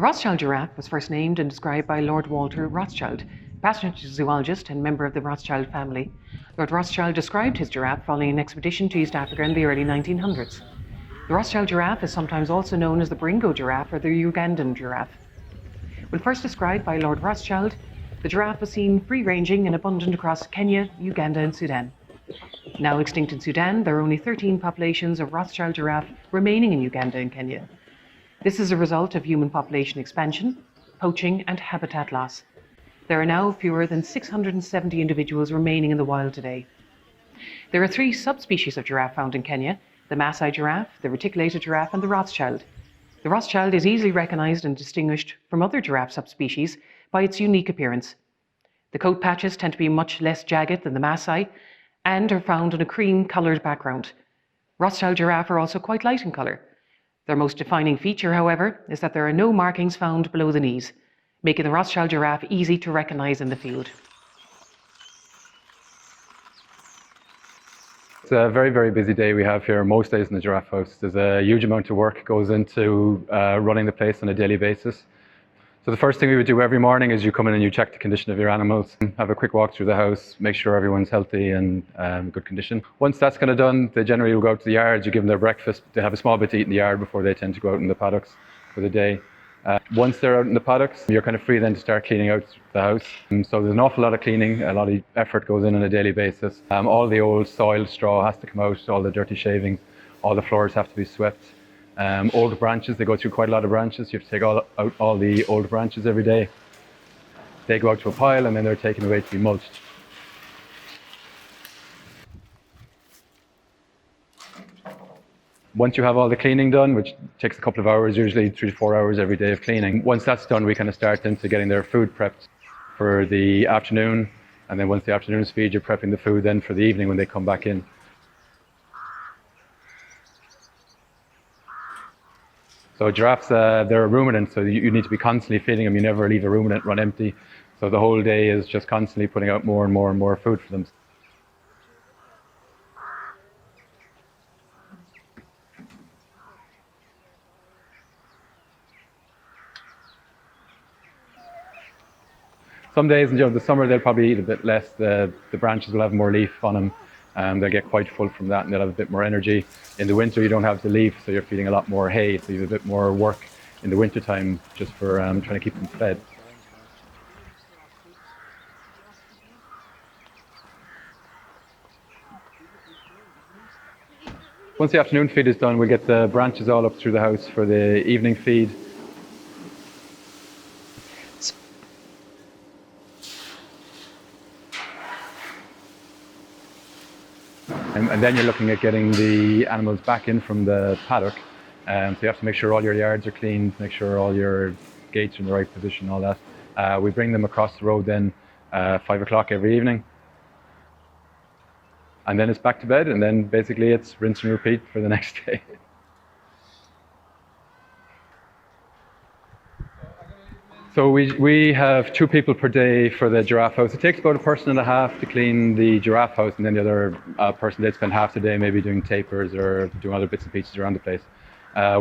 Rothschild Giraffe was first named and described by Lord Walter Rothschild, passionate zoologist and member of the Rothschild family. Lord Rothschild described his giraffe following an expedition to East Africa in the early 1900s. The Rothschild giraffe is sometimes also known as the Baringo giraffe or the Ugandan giraffe. When first described by Lord Rothschild, the giraffe was seen free-ranging and abundant across Kenya, Uganda and Sudan. Now extinct in Sudan, there are only 13 populations of Rothschild giraffe remaining in Uganda and Kenya. This is a result of human population expansion, poaching and habitat loss. There are now fewer than 670 individuals remaining in the wild today. There are 3 subspecies of giraffe found in Kenya: the Maasai giraffe, the reticulated giraffe and the Rothschild. The Rothschild is easily recognised and distinguished from other giraffe subspecies by its unique appearance. The coat patches tend to be much less jagged than the Maasai and are found on a cream-coloured background. Rothschild giraffe are also quite light in colour. Their most defining feature, however, is that there are no markings found below the knees, making the Rothschild giraffe easy to recognise in the field. It's a very, very busy day we have here most days in the giraffe house. There's a huge amount of work goes into running the place on a daily basis. So the first thing we would do every morning is you come in and you check the condition of your animals, have a quick walk through the house, make sure everyone's healthy and good condition. Once that's kind of done, they generally will go out to the yard, you give them their breakfast, they have a small bit to eat in the yard before they tend to go out in the paddocks for the day. Once they're out in the paddocks, you're kind of free then to start cleaning out the house. So there's an awful lot of cleaning, a lot of effort goes in on a daily basis. All the old soil, straw has to come out, all the dirty shavings, all the floors have to be swept. Old branches, they go through quite a lot of branches. You have to take out all the old branches every day. They go out to a pile and then they're taken away to be mulched. Once you have all the cleaning done, which takes a couple of hours, usually 3 to 4 hours every day of cleaning, once that's done, we kind of start into getting their food prepped for the afternoon. And then once the afternoon's feed, you're prepping the food then for the evening when they come back in. So giraffes, they're a ruminant, so you need to be constantly feeding them. You never leave a ruminant run empty. So the whole day is just constantly putting out more and more and more food for them. Some days in the summer they'll probably eat a bit less. The branches will have more leaf on them. They'll get quite full from that and they'll have a bit more energy. In the winter you don't have the leaf, so you're feeding a lot more hay, so you have a bit more work in the winter time just for trying to keep them fed. Once the afternoon feed is done, we get the branches all up through the house for the evening feed. And then you're looking at getting the animals back in from the paddock. So you have to make sure all your yards are cleaned, make sure all your gates are in the right position, all that. We bring them across the road then 5 o'clock every evening. And then it's back to bed, and then basically it's rinse and repeat for the next day. So we have 2 people per day for the giraffe house. It takes about 1.5 persons to clean the giraffe house, and then the other person, they'd spend half the day maybe doing tapers or doing other bits and pieces around the place.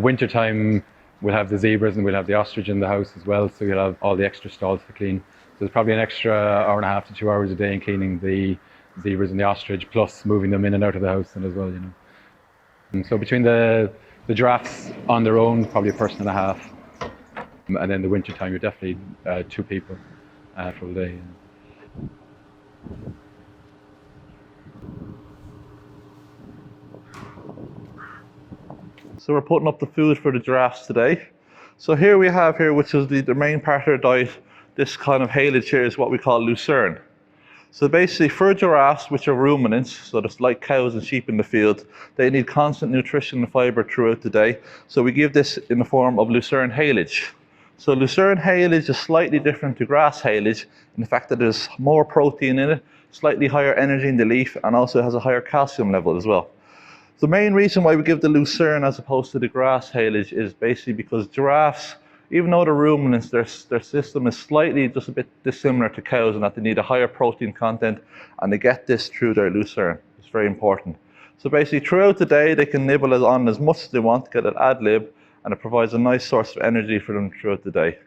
Winter time, we'll have the zebras and we'll have the ostrich in the house as well, so you'll have all the extra stalls to clean. So there's probably an extra 1.5 to 2 hours a day in cleaning the zebras and the ostrich, plus moving them in and out of the house and as well, And so between the giraffes on their own, probably 1.5 persons. And then the winter time, you're definitely 2 people for the day. So we're putting up the food for the giraffes today. So here we have which is the main part of their diet, this kind of haylage here is what we call lucerne. So basically for giraffes, which are ruminants, so just like cows and sheep in the field, they need constant nutrition and fibre throughout the day. So we give this in the form of lucerne haylage. So lucerne haylage is slightly different to grass haylage in the fact that there's more protein in it, slightly higher energy in the leaf, and also has a higher calcium level as well. The main reason why we give the lucerne as opposed to the grass haylage is basically because giraffes, even though they're ruminants, their system is slightly just a bit dissimilar to cows in that they need a higher protein content, and they get this through their lucerne. It's very important. So basically throughout the day they can nibble on as much as they want, get an ad lib, and it provides a nice source of energy for them throughout the day.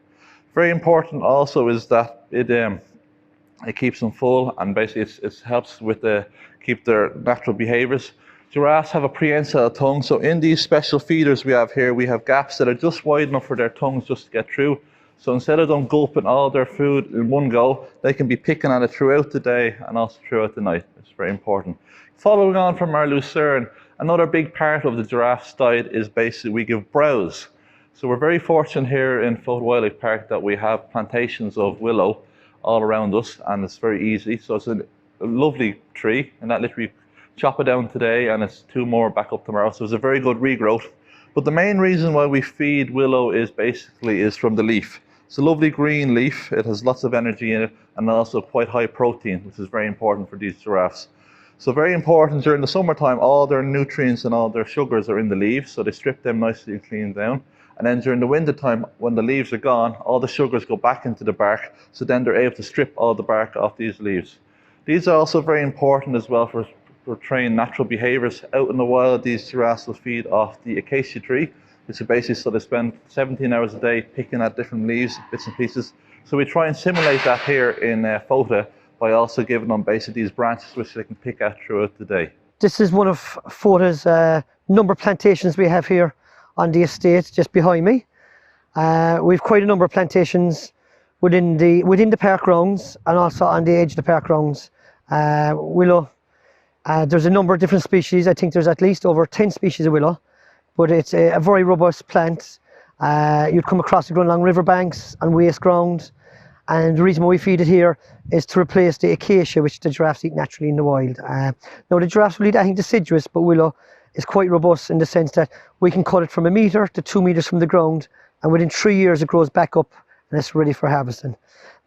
Very important also is that it keeps them full, and basically it helps with keep their natural behaviors. Giraffes have a prehensile tongue, so in these special feeders we have here, we have gaps that are just wide enough for their tongues just to get through. So instead of them gulping all their food in one go, they can be picking at it throughout the day and also throughout the night. It's very important. Following on from our lucerne, another big part of the giraffe's diet is basically we give browse. So we're very fortunate here in Fota Wildlife Park that we have plantations of willow all around us, and it's very easy. So it's a lovely tree, and that literally chop it down today and it's 2 more back up tomorrow. So it's a very good regrowth. But the main reason why we feed willow is from the leaf. It's a lovely green leaf. It has lots of energy in it and also quite high protein, which is very important for these giraffes. So very important during the summertime, all their nutrients and all their sugars are in the leaves, so they strip them nicely and clean down. And then during the winter time, when the leaves are gone, all the sugars go back into the bark, so then they're able to strip all the bark off these leaves. These are also very important as well for training natural behaviors. Out in the wild, these giraffes will feed off the acacia tree, which is basically, so they spend 17 hours a day picking at different leaves, bits and pieces. So we try and simulate that here in Fota by also giving them basically these branches which they can pick at throughout the day. This is one of Fota's number of plantations we have here on the estate just behind me. We've quite a number of plantations within the park grounds and also on the edge of the park grounds. Willow, there's a number of different species. I think there's at least over 10 species of willow, but it's a very robust plant. You'd come across it growing along riverbanks and waste ground, and the reason why we feed it here is to replace the acacia which the giraffes eat naturally in the wild. Now the giraffes will eat anything deciduous, but willow is quite robust in the sense that we can cut it from 1 metre to 2 metres from the ground, and within 3 years it grows back up and it's ready for harvesting.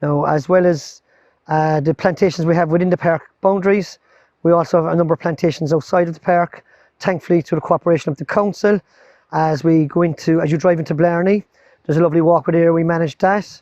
Now, as well as the plantations we have within the park boundaries, we also have a number of plantations outside of the park, thankfully through the cooperation of the council. As you drive into Blarney, there's a lovely walkway there, we manage that.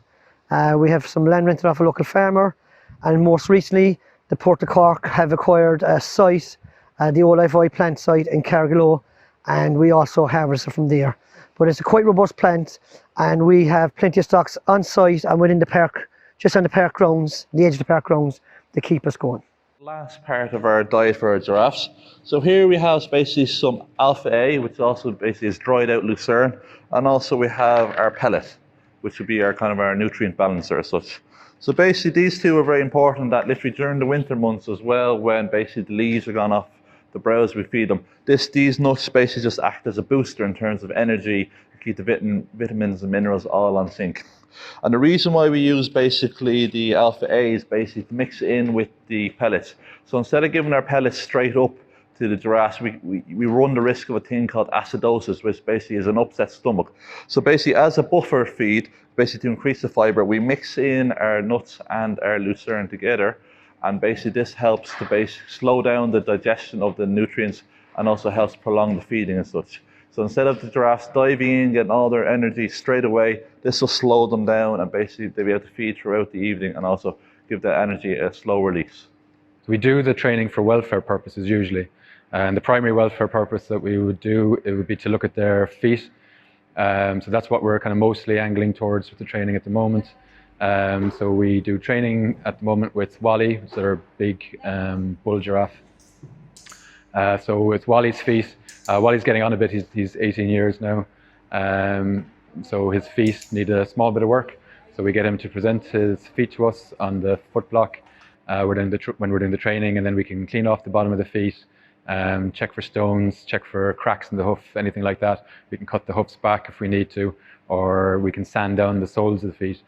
We have some land rented off a local farmer, and most recently the Port of Cork have acquired a site, the OLIFI plant site in Cargillow, and we also harvest it from there. But it's a quite robust plant, and we have plenty of stocks on site and within the park, just on the park grounds, the edge of the park grounds, to keep us going. Last part of our diet for our giraffes. So here we have basically some alpha A, which also basically is dried out lucerne, and also we have our pellet, which would be our nutrient balancer as such. So basically these two are very important, that literally during the winter months as well, when basically the leaves are gone off the browse we feed them, these nuts basically just act as a booster in terms of energy, keep the vitamins and minerals all on sync. And the reason why we use basically the alpha A is basically to mix it in with the pellets. So instead of giving our pellets straight up to the giraffes, we run the risk of a thing called acidosis, which basically is an upset stomach. So basically as a buffer feed, basically to increase the fibre, we mix in our nuts and our lucerne together, and basically this helps to basically slow down the digestion of the nutrients and also helps prolong the feeding and such. So instead of the giraffes diving in, getting all their energy straight away, this will slow them down and basically they'll be able to feed throughout the evening and also give that energy a slow release. We do the training for welfare purposes usually. And the primary welfare purpose that we would do, it would be to look at their feet. So that's what we're mostly angling towards with the training at the moment. So we do training at the moment with Wally, which is our big bull giraffe. So it's Wally's feet. Wally's getting on a bit, he's 18 years now. So his feet need a small bit of work. So we get him to present his feet to us on the foot block when we're doing the training, and then we can clean off the bottom of the feet, check for stones, check for cracks in the hoof, anything like that. We can cut the hoofs back if we need to, or we can sand down the soles of the feet,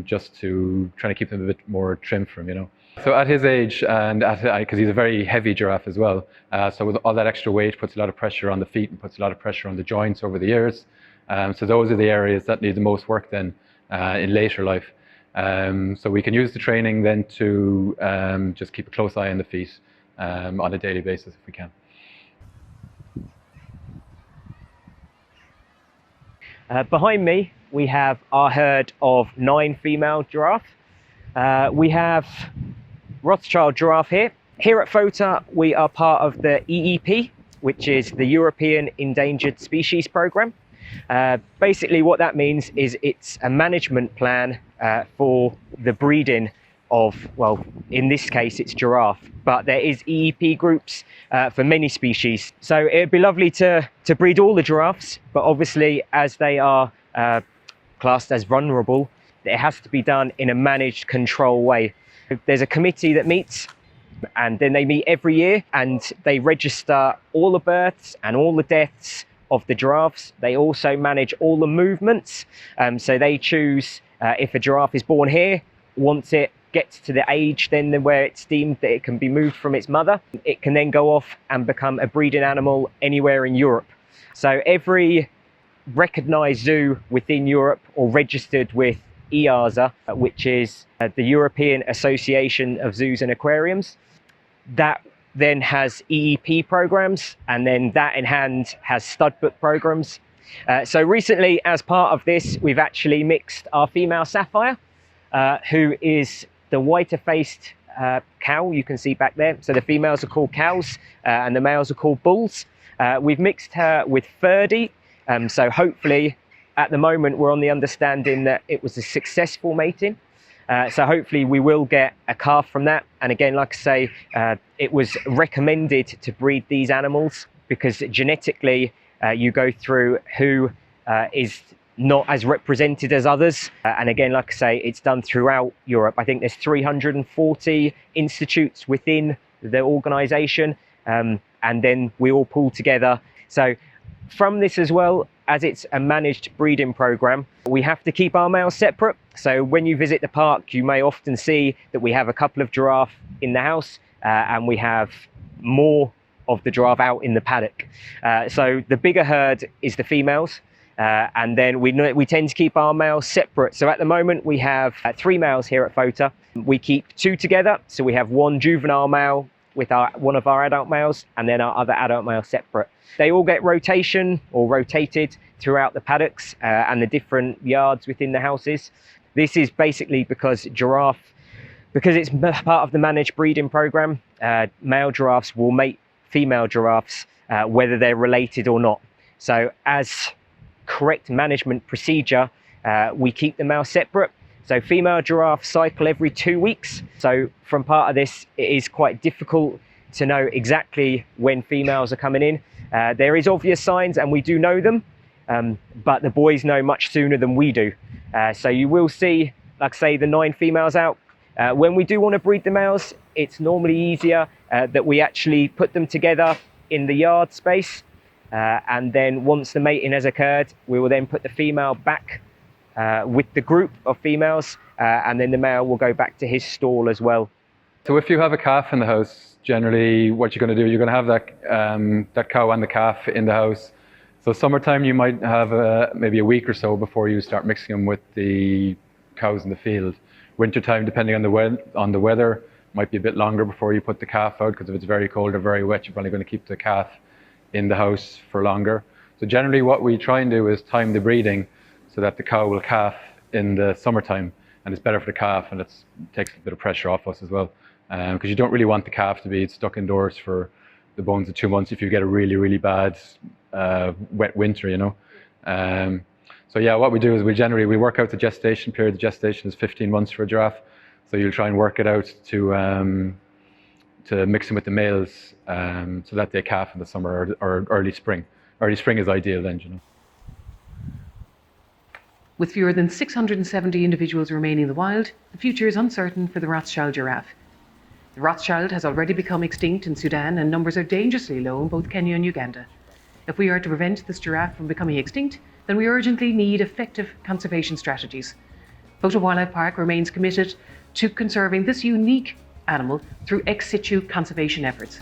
just to try to keep them a bit more trim for him, So at his age, and because he's a very heavy giraffe as well, so with all that extra weight puts a lot of pressure on the feet and puts a lot of pressure on the joints over the years. So those are the areas that need the most work then in later life. So we can use the training then to just keep a close eye on the feet on a daily basis if we can. Behind me, we have our herd of 9 female giraffes. We have Rothschild Giraffe here. Here at Fota, we are part of the EEP, which is the European Endangered Species Programme. Basically what that means is it's a management plan for the breeding of, well, in this case it's giraffe, but there is EEP groups for many species. So it'd be lovely to breed all the giraffes, but obviously as they are classed as vulnerable, it has to be done in a managed control way. There's a committee that meets, and then they meet every year and they register all the births and all the deaths of the giraffes. They also manage all the movements. So they choose if a giraffe is born here, once it gets to the age then where it's deemed that it can be moved from its mother, it can then go off and become a breeding animal anywhere in Europe. So every recognised zoo within Europe or registered with EASA, which is the European Association of Zoos and Aquariums, that then has EEP programs, and then that in hand has stud book programs. So recently, as part of this, we've actually mixed our female sapphire, who is the whiter faced cow you can see back there. So the females are called cows and the males are called bulls. We've mixed her with Ferdy. So hopefully at the moment we're on the understanding that it was a successful mating. So hopefully we will get a calf from that. And again, like I say, it was recommended to breed these animals because genetically you go through who is not as represented as others. And again, like I say, it's done throughout Europe. I think there's 340 institutes within the organisation, and then we all pull together. So from this as well, as it's a managed breeding program, we have to keep our males separate. So when you visit the park, you may often see that we have a couple of giraffe in the house and we have more of the giraffe out in the paddock. So the bigger herd is the females. And then we tend to keep our males separate. So at the moment we have 3 males here at Fota. We keep 2 together. So we have 1 juvenile male with one of our adult males, and then our other adult male separate. They all get rotation or rotated throughout the paddocks and the different yards within the houses. This is basically because it's part of the managed breeding program, male giraffes will mate female giraffes whether they're related or not. So as correct management procedure, we keep the males separate. So female giraffes cycle every 2 weeks. So from part of this, it is quite difficult to know exactly when females are coming in. There is obvious signs and we do know them, but the boys know much sooner than we do. So you will see, like I say, the 9 females out. When we do want to breed the males, it's normally easier that we actually put them together in the yard space. And then once the mating has occurred, we will then put the female back with the group of females, and then the male will go back to his stall as well. So if you have a calf in the house, generally what you're going to do, you're going to have that cow and the calf in the house. So summertime you might have maybe a week or so before you start mixing them with the cows in the field. Wintertime, depending on the weather, might be a bit longer before you put the calf out, because if it's very cold or very wet, you're probably going to keep the calf in the house for longer. So generally what we try and do is time the breeding so that the cow will calf in the summertime, and it's better for the calf, and it takes a bit of pressure off us as well, because you don't really want the calf to be stuck indoors for the bones of 2 months if you get a really, really bad wet winter, you know. So yeah, what we do is we work out the gestation period. The gestation is 15 months for a giraffe, so you'll try and work it out to mix them with the males so that they calf in the summer or early spring. Early spring is ideal then, you know. With fewer than 670 individuals remaining in the wild, the future is uncertain for the Rothschild giraffe. The Rothschild has already become extinct in Sudan, and numbers are dangerously low in both Kenya and Uganda. If we are to prevent this giraffe from becoming extinct, then we urgently need effective conservation strategies. Fota Wildlife Park remains committed to conserving this unique animal through ex situ conservation efforts.